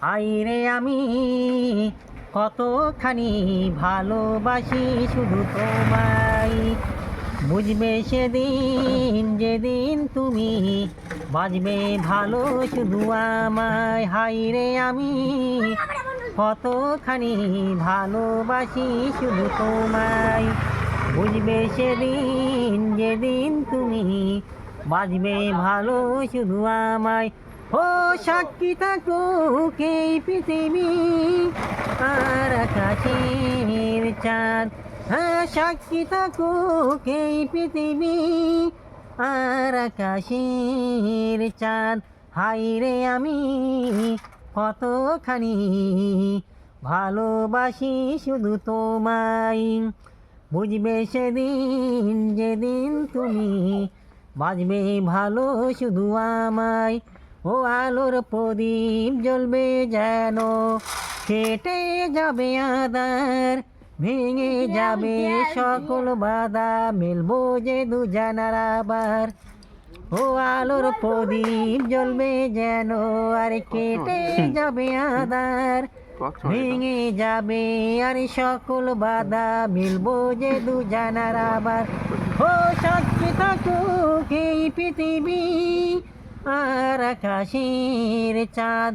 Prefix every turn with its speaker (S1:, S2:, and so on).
S1: আইরে আমি কতখানি ভালোবাসি শুধু তোমায়। বুঝবে সেদিন যেদিন তুমি বাজবে ভালো শুধু আমায়। হাইরে আমি কতখানি ভালোবাসি শুধু তোমায়। বুঝবে সেদিন যেদিন তুমি বাজবে ভালো শুধু আমায়। ও সাক্ষী থাকুক এই পৃথিবী আর আকাশের চাঁদ। হ্যাঁ, সাক্ষী থাকুক এই পৃথিবী আর আকাশের চাঁদ। হাইরে আমি কতখানি ভালোবাসি শুধু তোমায়। বুঝবে সেদিন যেদিন তুমি বাজবে ভালো শুধু আমায়। ও আলোর প্রদীপ জ্বলবে যেন, কেটে যাবে আঁধার, ভেঙে যাবে সকল বাধা, মিলবো যে দুজনার আবার। ও আলোর প্রদীপ জ্বলবে যেন, আর কেটে যাবে আঁধার, ভেঙে যাবে আর সকল বাধা, মিলবো যে দুজনার আবার। ও সাক্ষী থাকুক এই পৃথিবী আর আকাশের চাঁদ।